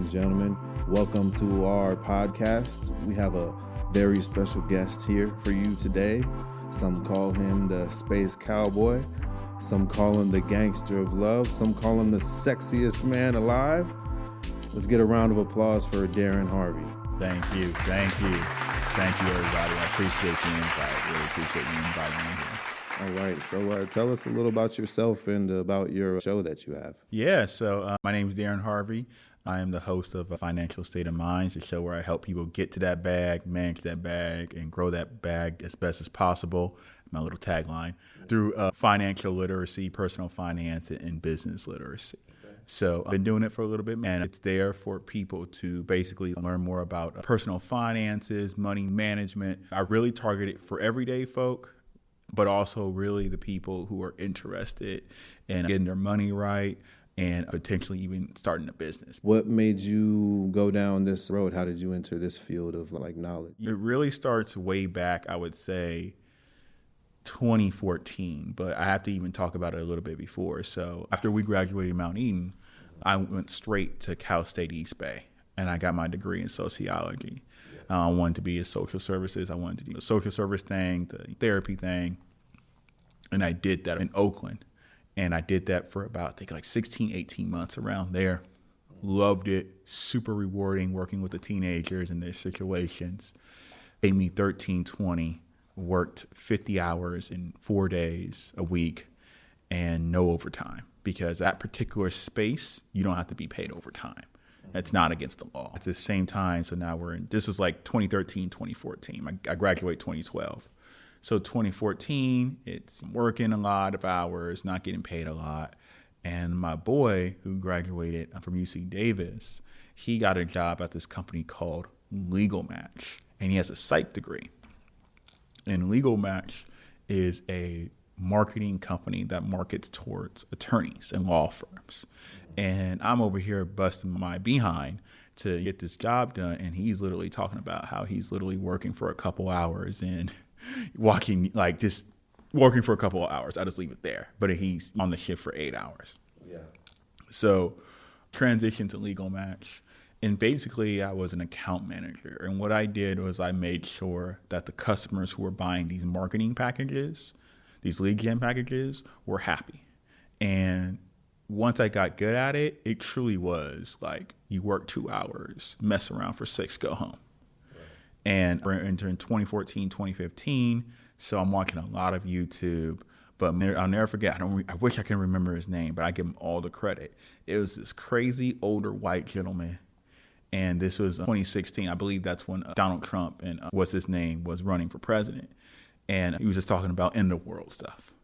and gentlemen. Welcome to our podcast. We have a very special guest here for you today. Some call him the space cowboy. Some call him the gangster of love. Some call him the sexiest man alive. Let's get a round of applause for Darrin Harvey. Thank you, everybody. I appreciate the invite. Really appreciate you inviting me here. All right, so tell us a little about yourself and about your show that you have. Yeah, so my name is Darrin Harvey. I am the host of Financial State of Mind, the show where I help people get to that bag, manage that bag, and grow that bag as best as possible. My little tagline, through financial literacy, personal finance, and business literacy. So I've been doing it for a little bit, man. It's there for people to basically learn more about personal finances, money management. I really target it for everyday folk, but also really the people who are interested in getting their money right and potentially even starting a business. What made you go down this road? How did you enter this field of knowledge? It really starts way back, I would say, 2014, but I have to even talk about it a little bit before. So after we graduated Mount Eden, I went straight to Cal State East Bay, and I got my degree in sociology. I wanted to be in social services. I wanted to do the social service thing, the therapy thing, and I did that in Oakland. And I did that for about, I think, like 16, 18 months around there. Loved it. Super rewarding working with the teenagers and their situations. Paid me $13.20. Worked 50 hours in 4 days a week and no overtime, because that particular space, you don't have to be paid overtime. That's not against the law. At the same time, so now this was like 2013, 2014. I graduated 2012. So 2014, it's working a lot of hours, not getting paid a lot. And my boy, who graduated from UC Davis, he got a job at this company called Legal Match, and he has a psych degree. And Legal Match is a marketing company that markets towards attorneys and law firms. And I'm over here busting my behind to get this job done. And he's literally talking about how he's literally working for a couple hours and just working for a couple of hours. I just leave it there. But he's on the shift for 8 hours. Yeah. So transition to Legal Match. And basically, I was an account manager. And what I did was I made sure that the customers who were buying these marketing packages, these lead gen packages, were happy. And once I got good at it, it truly was like you work 2 hours, mess around for 6, go home. Right. And we're entering 2014, 2015. So I'm watching a lot of YouTube. But I'll never forget, I wish I can remember his name, but I give him all the credit. It was this crazy older white gentleman. And this was 2016. I believe that's when Donald Trump and what's his name was running for president. And he was just talking about end of world stuff.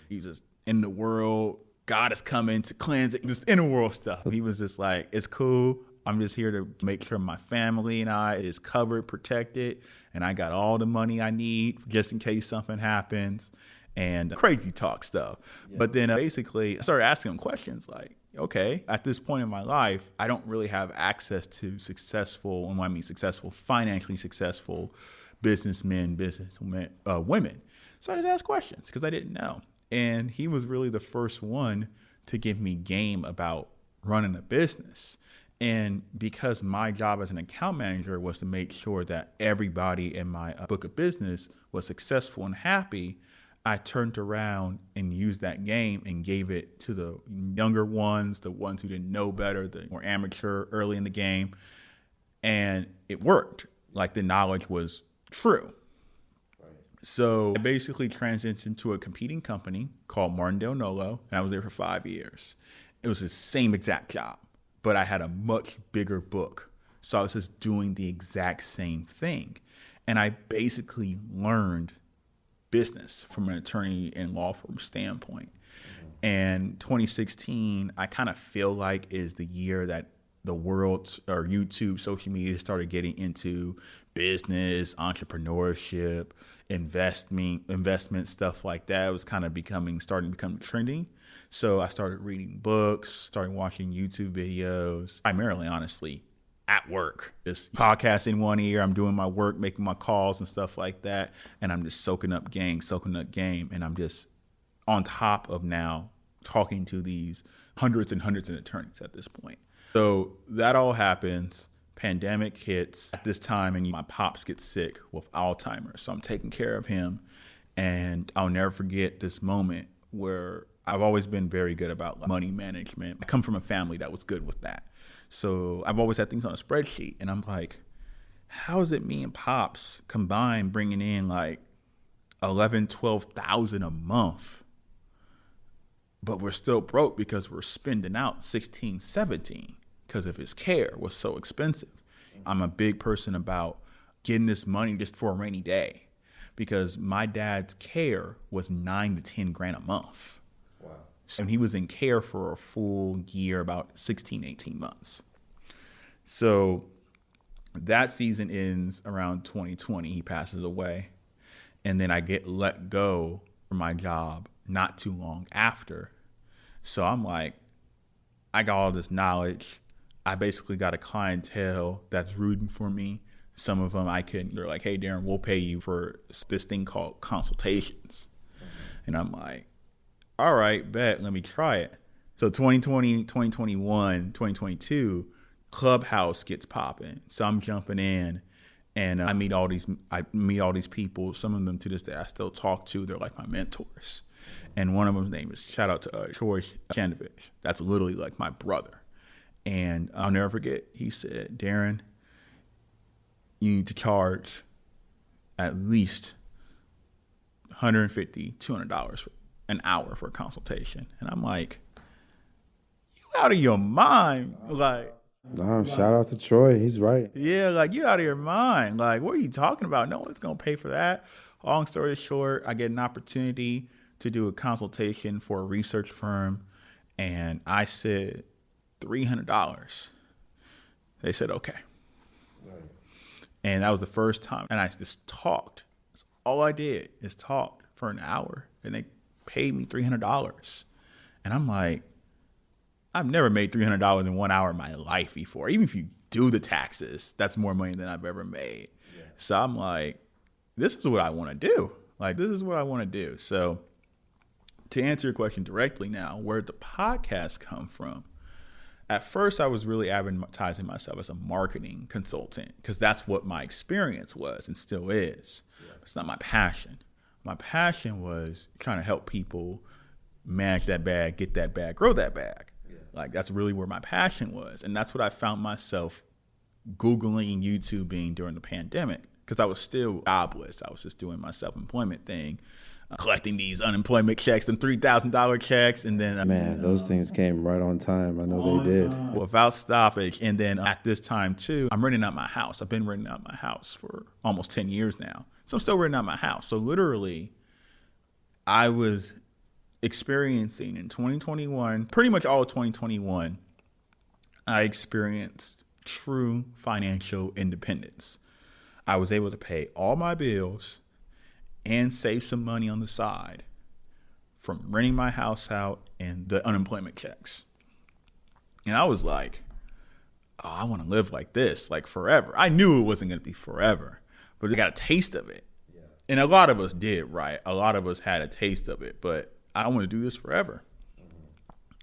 He was just in the world. God is coming to cleanse it. Just end of world stuff. He was just like, it's cool. I'm just here to make sure my family and I is covered, protected. And I got all the money I need just in case something happens. And crazy talk stuff. Yeah. But then basically I started asking him questions like, okay, at this point in my life, I don't really have access to successful, and when I mean successful, financially successful businessmen, businesswomen, women. So I just asked questions because I didn't know. And he was really the first one to give me game about running a business. And because my job as an account manager was to make sure that everybody in my book of business was successful and happy, I turned around and used that game and gave it to the younger ones, the ones who didn't know better, the more amateur early in the game. And it worked. Like the knowledge was true. Right. So I basically transitioned to a competing company called Martindale Nolo, and I was there for 5 years. It was the same exact job, but I had a much bigger book. So I was just doing the exact same thing. And I basically learned business from an attorney and law firm standpoint. Mm-hmm. And 2016, I kind of feel like is the year that the world or YouTube, social media started getting into business, entrepreneurship, investment, stuff like that. It was kind of starting to become trending. So I started reading books, started watching YouTube videos, primarily, honestly, at work. Just podcasting one ear, I'm doing my work, making my calls and stuff like that. And I'm just soaking up game. And I'm just on top of now talking to these hundreds and hundreds of attorneys at this point. So that all happens. Pandemic hits at this time, and my pops gets sick with Alzheimer's. So I'm taking care of him. And I'll never forget this moment where I've always been very good about money management. I come from a family that was good with that. So I've always had things on a spreadsheet. And I'm like, how is it me and Pops combined bringing in like 11, 12,000 a month, but we're still broke because we're spending out 16, 17 because of his care was so expensive. I'm a big person about getting this money just for a rainy day because my dad's care was 9 to 10 grand a month. Wow. So he was in care for a full year, about 16, 18 months. So that season ends around 2020. He passes away. And then I get let go from my job not too long after. So I'm like, I got all this knowledge. I basically got a clientele that's rooting for me. Some of them they're like, hey, Darrin, we'll pay you for this thing called consultations. And I'm like, all right, bet, let me try it. So 2020, 2021, 2022, Clubhouse gets popping. So I'm jumping in. And I meet all these people. Some of them to this day I still talk to. They're like my mentors. And one of them's name is, shout out to Troy Chandovich. That's literally like my brother. And I'll never forget, he said, Darrin, you need to charge at least $150, $200 for an hour for a consultation. And I'm like, you out of your mind. Like, No, shout out to Troy. He's right. yeah, like, you out of your mind. Like, what are you talking about? No one's going to pay for that. Long story short, I get an opportunity to do a consultation for a research firm. And I said $300. They said, okay. Right. And that was the first time. And I just talked. That's all I did is talk for an hour. And they paid me $300. And I'm like, I've never made $300 in 1 hour in my life before. Even if you do the taxes, that's more money than I've ever made. Yeah. So I'm like, this is what I want to do. Like, this is what I want to do. So to answer your question directly now, where did the podcast come from? At first, I was really advertising myself as a marketing consultant because that's what my experience was and still is. Yeah. It's not my passion. My passion was trying to help people manage that bag, get that bag, grow that bag. Like, that's really where my passion was. And that's what I found myself Googling and YouTubing during the pandemic because I was still jobless. I was just doing my self-employment thing, collecting these unemployment checks and $3,000 checks. And then, man, those things came right on time. I know they did. Without stoppage. And then at this time, too, I'm renting out my house. I've been renting out my house for almost 10 years now. So I'm still renting out my house. So literally, I was experiencing in 2021, pretty much all of 2021, I experienced true financial independence. I was able to pay all my bills and save some money on the side from renting my house out and the unemployment checks. And I was like, oh, I want to live like this, like forever. I knew it wasn't going to be forever, but I got a taste of it. Yeah. And a lot of us did, right? A lot of us had a taste of it, but I want to do this forever.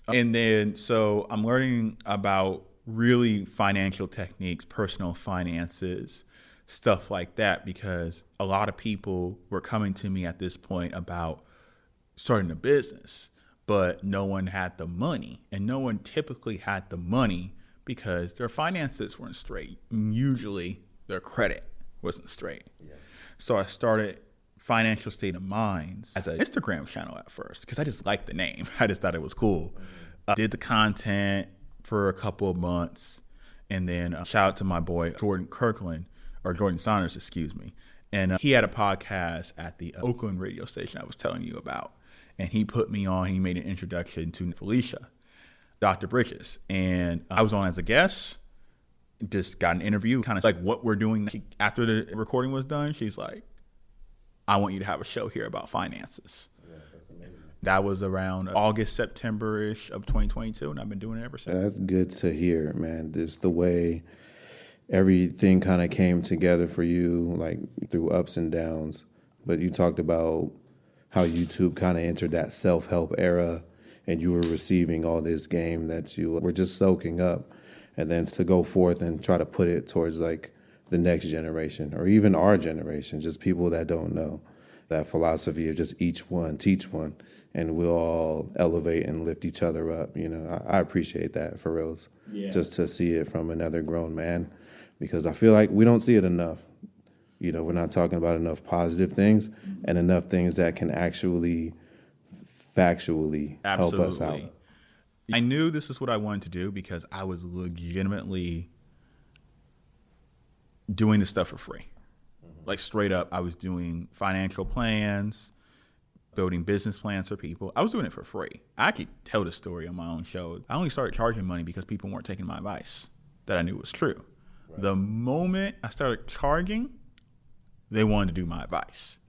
And then, so I'm learning about really financial techniques, personal finances, stuff like that, because a lot of people were coming to me at this point about starting a business, but no one had the money. And no one typically had the money because their finances weren't straight. And usually their credit wasn't straight. Yeah. So I started Financial State of Minds as an Instagram channel at first because I just liked the name. I just thought it was cool. Did the content for a couple of months, and then shout out to my boy Jordan Saunders, excuse me. And he had a podcast at the Oakland radio station I was telling you about, and he put me on. He made an introduction to Felicia, Dr. Bridges, and I was on as a guest. Just got an interview, kind of like what we're doing. After the recording was done, she's like, I want you to have a show here about finances. Yeah, that's amazing. That was around August, September-ish of 2022, and I've been doing it ever since. That's good to hear, man. This the way everything kind of came together for you, like through ups and downs. But you talked about how YouTube kind of entered that self-help era, and you were receiving all this game that you were just soaking up. and then to go forth and try to put it towards like the next generation or even our generation, just people that don't know that philosophy of just each one, teach one, and we'll all elevate and lift each other up. I appreciate that for reals, just to see it from another grown man, because I feel like we don't see it enough. We're not talking about enough positive things and enough things that can actually factually help us out. I knew this is what I wanted to do because I was legitimately doing this stuff for free. Like straight up, I was doing financial plans, building business plans for people. I was doing it for free. I could tell the story on my own show. I only started charging money because people weren't taking my advice that I knew was true. Right. The moment I started charging, they wanted to do my advice.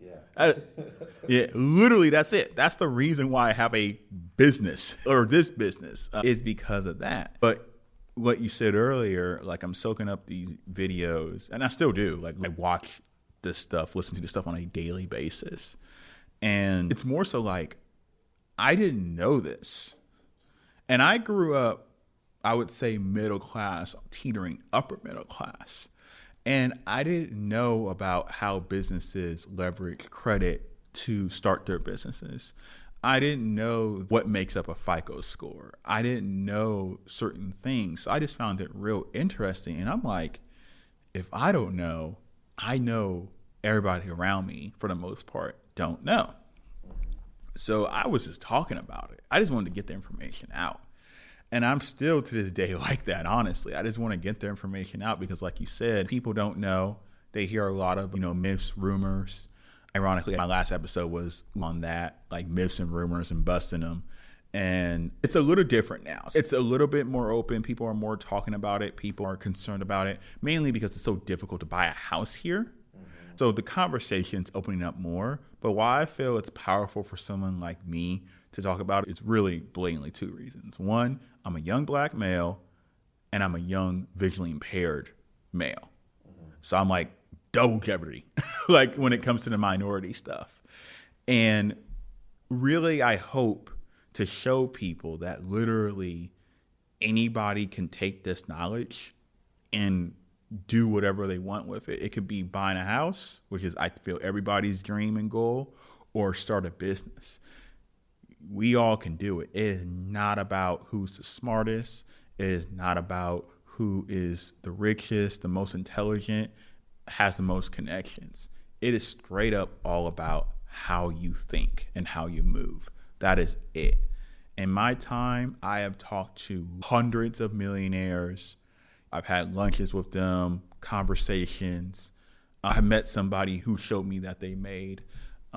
Literally, that's it. That's the reason why I have a business, or this business, is because of that. But what you said earlier, like I'm soaking up these videos, and I still do. Like I watch this stuff, listen to this stuff on a daily basis. And it's more so like, I didn't know this. And I grew up, I would say middle class, teetering upper middle class. And I didn't know about how businesses leverage credit to start their businesses. I didn't know what makes up a FICO score. I didn't know certain things. So I just found it real interesting. And I'm like, if I don't know, I know everybody around me, for the most part, don't know. So I was just talking about it. I just wanted to get the information out. And I'm still to this day like that, honestly. I just want to get the information out because, like you said, people don't know. They hear a lot of, myths, rumors. Ironically, my last episode was on that, like myths and rumors and busting them. And it's a little different now. It's a little bit more open. People are more talking about it. People are concerned about it, mainly because it's so difficult to buy a house here. So the conversation's opening up more. But why I feel it's powerful for someone like me to talk about it is really blatantly two reasons. One, I'm a young black male and I'm a young visually impaired male. So I'm like double jeopardy, like when it comes to the minority stuff. And really, I hope to show people that literally anybody can take this knowledge and do whatever they want with it. It could be buying a house, which is, I feel, everybody's dream and goal, or start a business. We all can do it. It is not about who's the smartest. It is not about who is the richest, the most intelligent, has the most connections. It is straight up all about how you think and how you move. That is it. In my time, I have talked to hundreds of millionaires. I've had lunches with them, conversations. I met somebody who showed me that they made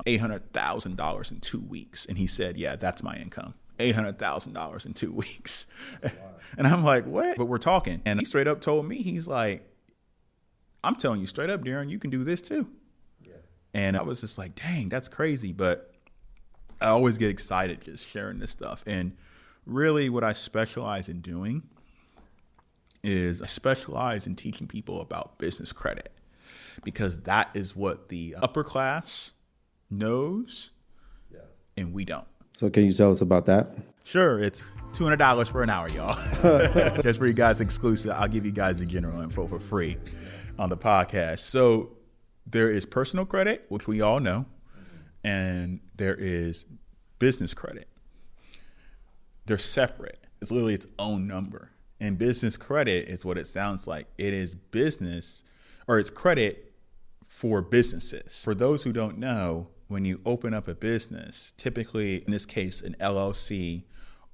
$800,000 in 2 weeks. And he said, yeah, that's my income. $800,000 in 2 weeks. And I'm like, what? But we're talking. And he straight up told me, he's like, I'm telling you straight up, Darrin, you can do this too. Yeah. And I was just like, dang, that's crazy. But I always get excited just sharing this stuff. And really what I specialize in doing is I specialize in teaching people about business credit, because that is what the upper class knows, and we don't. So can you tell us about that? Sure. It's $200 for an hour, y'all. Just for you guys exclusive. I'll give you guys the general info for free on the podcast. So there is personal credit, which we all know, and there is business credit. They're separate. It's literally its own number. And business credit is what it sounds like. It is business, or it's credit for businesses. For those who don't know, when you open up a business, typically in this case, an LLC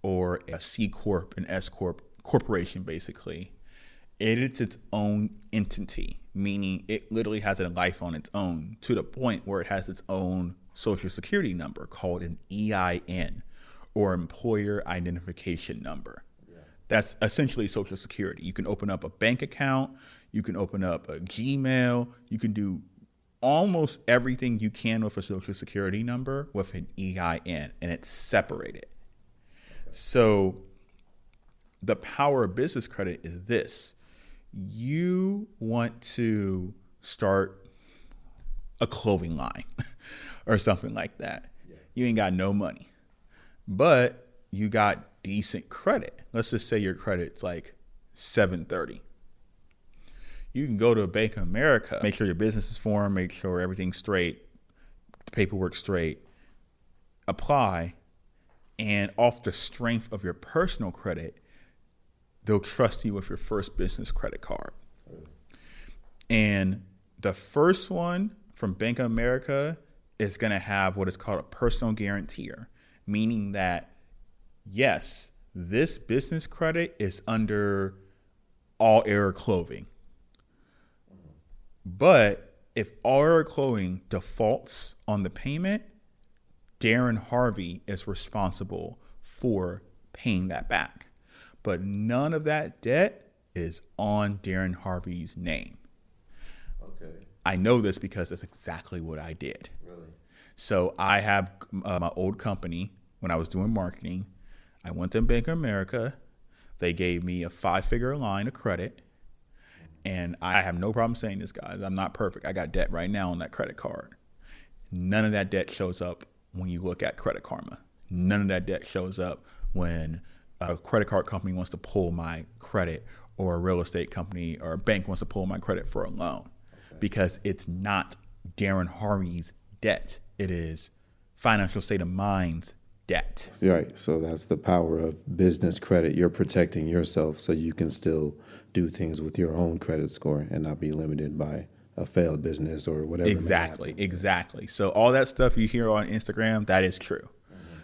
or a C Corp, an S Corp, corporation basically, it is its own entity, meaning it literally has a life on its own, to the point where it has its own social security number called an EIN, or employer identification number. That's essentially Social Security. You can open up a bank account. You can open up a Gmail. You can do almost everything you can with a Social Security number with an EIN, and it's separated. So the power of business credit is this. You want to start a clothing line or something like that. You ain't got no money, but you got decent credit. Let's just say your credit's like 7:30. You can go to Bank of America, make sure your business is formed, make sure everything's straight, the paperwork's straight, apply, and off the strength of your personal credit, they'll trust you with your first business credit card. And the first one from Bank of America is going to have what is called a personal guarantor, meaning that, yes, this business credit is under All Era Clothing. But if All Era Clothing defaults on the payment, Darrin Harvey is responsible for paying that back. But none of that debt is on Darrin Harvey's name. Okay. I know this because that's exactly what I did. Really? So I have my old company when I was doing marketing. I went to Bank of America. They gave me a 5-figure line of credit. And I have no problem saying this, guys. I'm not perfect. I got debt right now on that credit card. None of that debt shows up when you look at Credit Karma. None of that debt shows up when a credit card company wants to pull my credit, or a real estate company or a bank wants to pull my credit for a loan, because it's not Darrin Harvey's debt. It is Financial State of Mind's debt. Right. So that's the power of business credit. You're protecting yourself so you can still do things with your own credit score and not be limited by a failed business or whatever. Exactly. So all that stuff you hear on Instagram, that is true.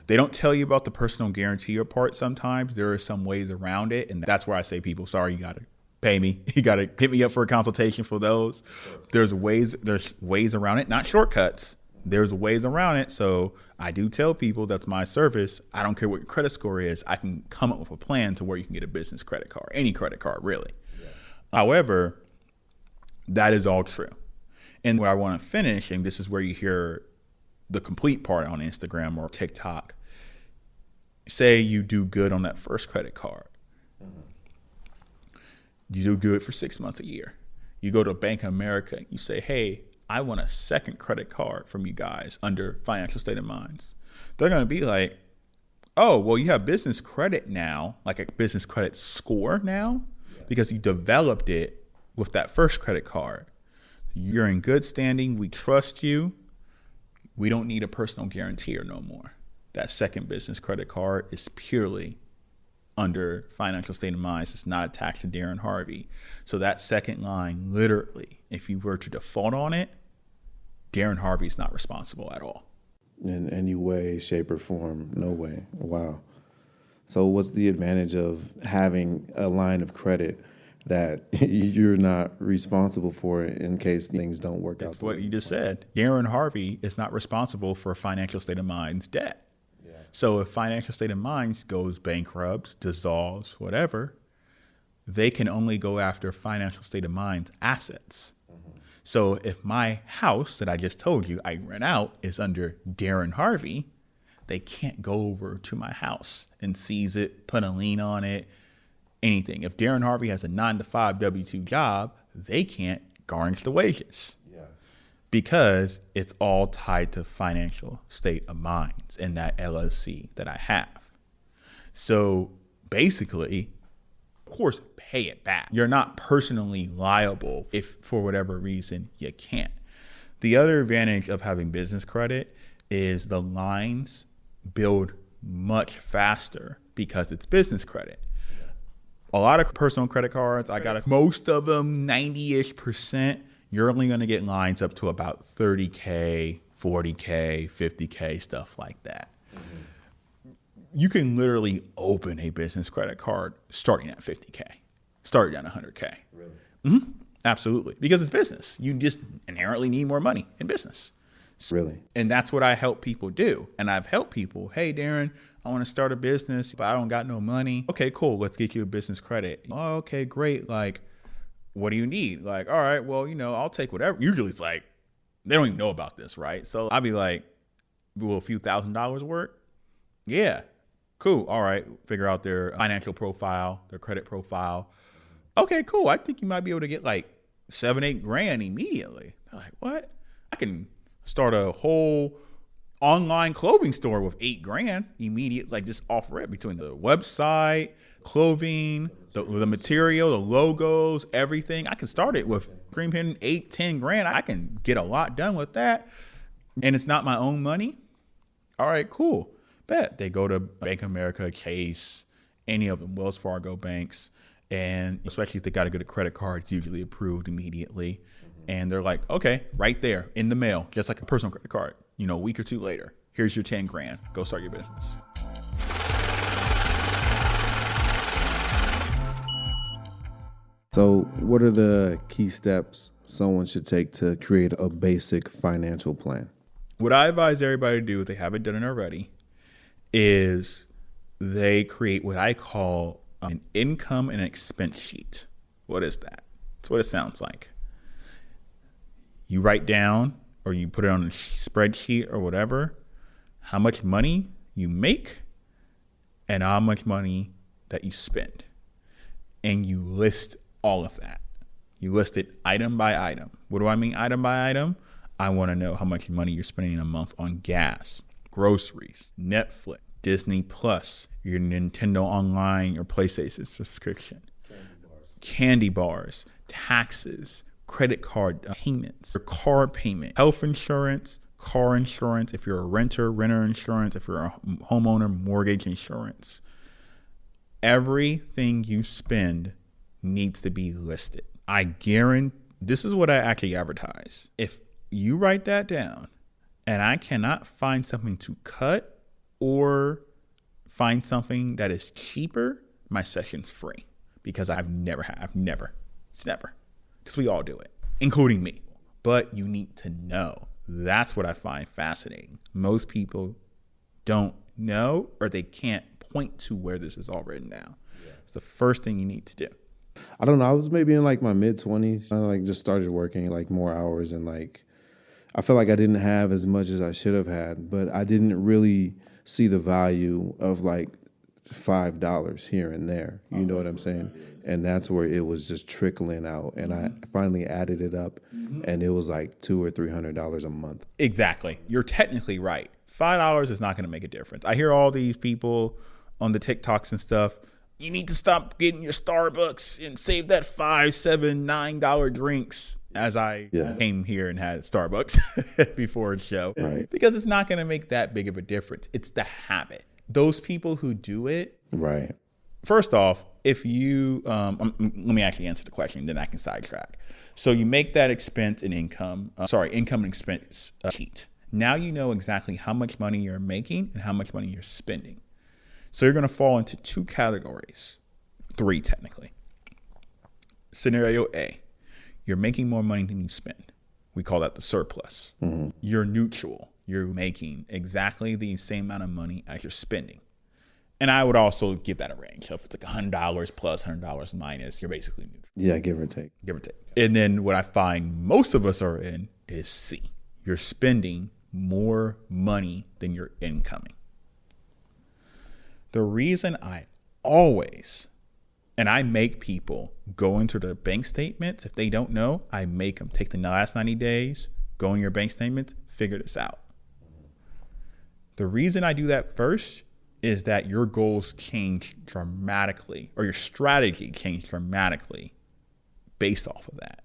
They don't tell you about the personal guarantor part sometimes. There are some ways around it. And that's where I say, people, sorry, you got to pay me. You got to hit me up for a consultation for those. There's ways around it, not shortcuts. There's ways around it. So I do tell people that's my service. I don't care what your credit score is. I can come up with a plan to where you can get a business credit card, any credit card, really. Yeah. However, that is all true. And where I want to finish, and this is where you hear the complete part on Instagram or TikTok, say you do good on that first credit card. Mm-hmm. You do good for 6 months, a year. You go to Bank of America and you say, hey, I want a second credit card from you guys under Financial State of Minds. They're going to be like, oh, well, you have business credit now, like a business credit score now, because you developed it with that first credit card. You're in good standing. We trust you. We don't need a personal guarantor no more. That second business credit card is purely under Financial State of Minds. It's not attached to Darrin Harvey. So that second line, literally, if you were to default on it, Darrin Harvey's not responsible at all. In any way, shape, or form? No way. Wow. So what's the advantage of having a line of credit that you're not responsible for in case things don't work out? That's what you just said. Darrin Harvey is not responsible for Financial State of Mind's debt. Yeah. So if Financial State of Mind goes bankrupt, dissolves, whatever, they can only go after Financial State of Mind's assets. Mm-hmm. So if my house that I just told you I rent out is under Darrin Harvey, they can't go over to my house and seize it, put a lien on it, anything. If Darrin Harvey has a 9-to-5 W-2 job, they can't garnish the wages. Yeah. Because it's all tied to Financial State of Minds in that LLC that I have. So basically, of course, pay it back. You're not personally liable if for whatever reason you can't. The other advantage of having business credit is the lines build much faster because it's business credit. A lot of personal credit cards, most of them, 90-ish%, you're only going to get lines up to about $30K, $40K, $50K, stuff like that. Mm-hmm. You can literally open a business credit card starting at $50K, starting at $100K. Really? Mm-hmm. Absolutely. Because it's business. You just inherently need more money in business. Really? And that's what I help people do. And I've helped people, hey, Darrin, I want to start a business, but I don't got no money. Okay, cool. Let's get you a business credit. Oh, okay, great. Like, what do you need? Like, all right, well, I'll take whatever. Usually it's like, they don't even know about this, right? So I'll be like, will a few $1,000s work? Yeah, cool. All right, figure out their financial profile, their credit profile. Okay, cool. I think you might be able to get like $7-8 grand immediately. They're like, what? I can start a whole online clothing store with $8 grand immediate, like just offer it between the website, clothing, the material, the logos, everything. I can start it with green pen, 8-10 grand. I can get a lot done with that. And it's not my own money. All right, cool. Bet. They go to Bank of America, Chase, any of them, Wells Fargo banks. And especially if they got to get a credit card, it's usually approved immediately. And they're like, okay, right there in the mail, just like a personal credit card, a week or two later, here's your 10 grand. Go start your business. So what are the key steps someone should take to create a basic financial plan? What I advise everybody to do, if they haven't done it already, is they create what I call an income and expense sheet. What is that? That's what it sounds like. You write down, or you put it on a spreadsheet or whatever, how much money you make and how much money that you spend. And you list all of that. You list it item by item. What do I mean item by item? I want to know how much money you're spending a month on gas, groceries, Netflix, Disney Plus, your Nintendo Online or PlayStation subscription, candy bars, taxes, credit card payments, your car payment, health insurance, car insurance, if you're a renter insurance, if you're a homeowner, mortgage insurance. Everything you spend needs to be listed. I guarantee, this is what I actually advertise. If you write that down and I cannot find something to cut or find something that is cheaper, my session's free, because it's never, because we all do it, including me. But you need to know. That's what I find fascinating. Most people don't know, or they can't point to where this is all written down. Yeah. It's the first thing you need to do. I don't know. I was maybe in like my mid-20s. I just started working like more hours, and I felt like I didn't have as much as I should have had, but I didn't really see the value of like $5 here and there. You know what I'm saying? And that's where it was just trickling out. And I finally added it up, and it was like $200 or $300 a month. Exactly. You're technically right. $5 is not going to make a difference. I hear all these people on the TikToks and stuff. You need to stop getting your Starbucks and save that $5, $7, $9 drinks. As I came here and had Starbucks before the show, right? Because it's not going to make that big of a difference. It's the habit. Those people who do it, right? First off, if you let me actually answer the question, then I can sidetrack. So you make that expense and income and expense sheet. Now you know exactly how much money you're making and how much money you're spending. So you're going to fall into two categories, 3 technically. Scenario A, you're making more money than you spend. We call that the surplus. Mm-hmm. You're neutral. You're making exactly the same amount of money as you're spending. And I would also give that a range. So if it's like $100 plus, $100 minus, you're basically neutral. Yeah, give or take. Give or take. And then what I find most of us are in is C. You're spending more money than you're incoming. The reason I always, and I make people go into their bank statements. If they don't know, I make them take the last 90 days, go in your bank statements, figure this out. The reason I do that first is that your goals change dramatically, or your strategy change dramatically based off of that,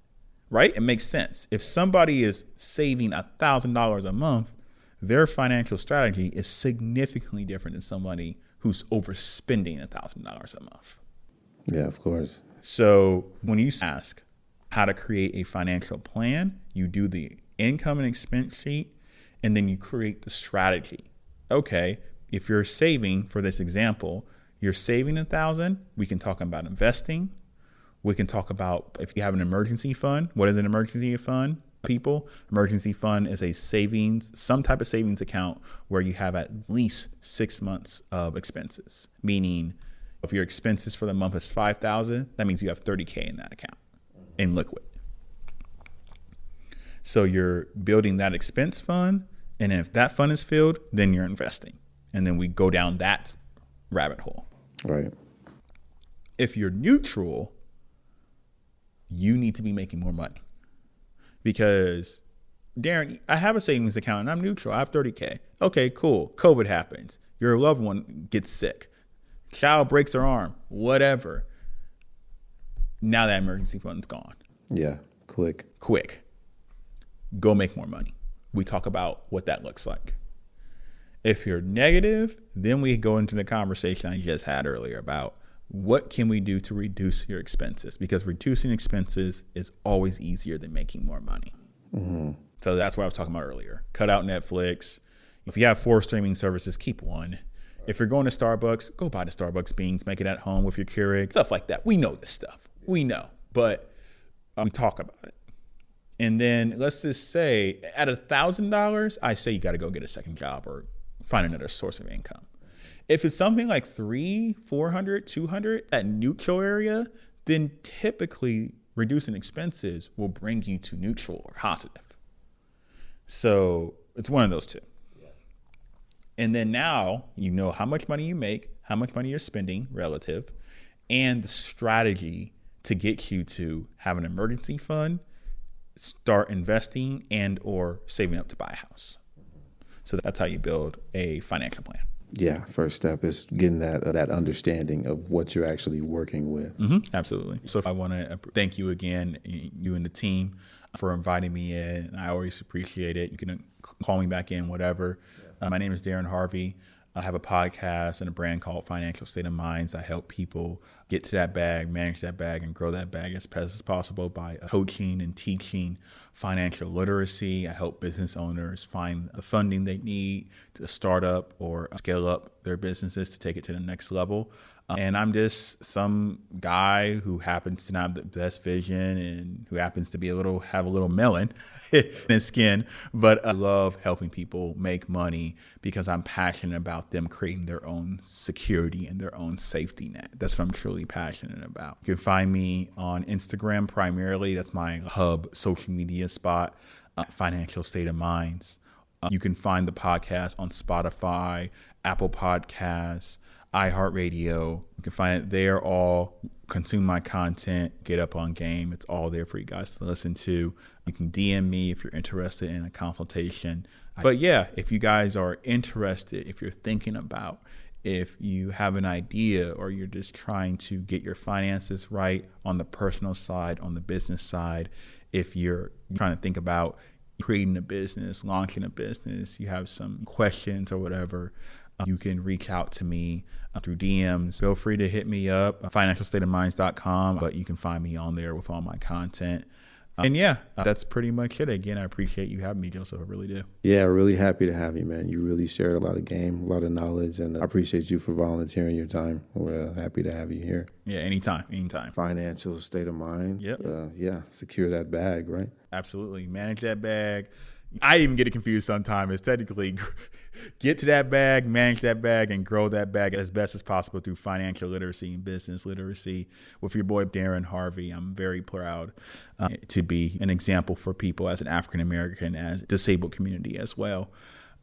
right? It makes sense. If somebody is saving $1,000 a month, their financial strategy is significantly different than somebody who's overspending $1,000 a month. Yeah, of course. So when you ask how to create a financial plan, you do the income and expense sheet, and then you create the strategy. Okay, if you're saving, for this example, you're saving $1,000, we can talk about investing. We can talk about if you have an emergency fund. What is an emergency fund? People, emergency fund is a savings, some type of savings account where you have at least 6 months of expenses. Meaning, if your expenses for the month is $5,000, that means you have $30K in that account in liquid. So you're building that expense fund, and if that fund is filled, then you're investing, and then we go down that rabbit hole. Right. If you're neutral, you need to be making more money. Because, Darrin, I have a savings account and I'm neutral. I have $30K. Okay, cool. COVID happens. Your loved one gets sick. child breaks their arm, whatever. Now that emergency fund's gone. Yeah, quick. Go make more money. We talk about what that looks like. If you're negative, then we go into the conversation I just had earlier about what can we do to reduce your expenses? Because reducing expenses is always easier than making more money. Mm-hmm. So that's what I was talking about earlier. Cut out Netflix. If you have 4 streaming services, keep 1. If you're going to Starbucks, go buy the Starbucks beans, make it at home with your Keurig, stuff like that. We know this stuff. We know, but we talk about it. And then let's just say at $1,000, I say you got to go get a second job or find another source of income. If it's something like 300, 400, 200, that neutral area, then typically reducing expenses will bring you to neutral or positive. So it's one of those two. And then now you know how much money you make, how much money you're spending relative, and the strategy to get you to have an emergency fund, start investing and or saving up to buy a house. So that's how you build a financial plan. Yeah, first step is getting that understanding of what you're actually working with. Mm-hmm, absolutely. So I want to thank you again, you and the team, for inviting me in. I always appreciate it. You can call me back in, whatever. My name is Darrin Harvey. I have a podcast and a brand called Financial State of Minds. I help people get to that bag, manage that bag, and grow that bag as fast as possible by coaching and teaching financial literacy. I help business owners find the funding they need to start up or scale up their businesses to take it to the next level. And I'm just some guy who happens to not have the best vision and who happens to be have a little melon in his skin. But I love helping people make money because I'm passionate about them creating their own security and their own safety net. That's what I'm truly passionate about. You can find me on Instagram primarily. That's my hub social media spot, Financial State of Minds. You can find the podcast on Spotify, Apple Podcasts, iHeartRadio. You can find it there. All consume my content, get up on game. It's all there for you guys to listen to. You can DM me if you're interested in a consultation. But yeah, if you guys are interested, if you're thinking about, if you have an idea or you're just trying to get your finances right on the personal side, on the business side, if you're trying to think about creating a business, launching a business, you have some questions or whatever, you can reach out to me through DMs. Feel free to hit me up, financialstateofminds.com, but you can find me on there with all my content. And yeah, that's pretty much it. Again, I appreciate you having me, Joseph. I really do. Yeah, really happy to have you, man. You really shared a lot of game, a lot of knowledge, and I appreciate you for volunteering your time. We're happy to have you here. Yeah, anytime. Financial state of mind. Yep. Yeah, secure that bag, right? Absolutely. Manage that bag. I even get it confused sometimes. It's technically get to that bag, manage that bag, and grow that bag as best as possible through financial literacy and business literacy with your boy, Darrin Harvey. I'm very proud to be an example for people as an African-American, as a disabled community as well.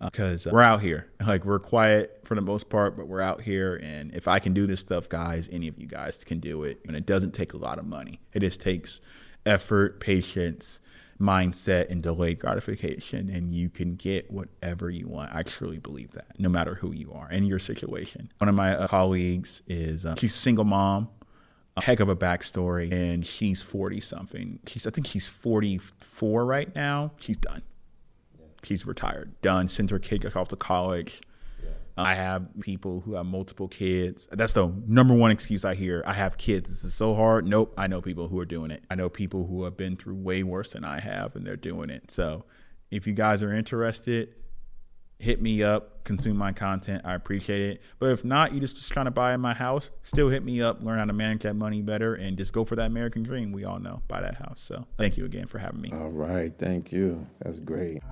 Because we're out here. Like, we're quiet for the most part, but we're out here. And if I can do this stuff, guys, any of you guys can do it. And it doesn't take a lot of money. It just takes effort, patience, mindset, and delayed gratification, and you can get whatever you want. I truly believe that, no matter who you are in your situation. One of my colleagues is she's a single mom, a heck of a backstory, and she's 40 something. I think she's 44 right now. She's done. She's retired, done. Sent her kids off to college. I have people who have multiple kids. That's the number one excuse I hear. I have kids. This is so hard. Nope. I know people who are doing it. I know people who have been through way worse than I have, and they're doing it. So if you guys are interested, hit me up, consume my content. I appreciate it. But if not, you just trying to buy my house, still hit me up, learn how to manage that money better, and just go for that American dream. We all know, buy that house. So thank you again for having me. All right. Thank you. That's great.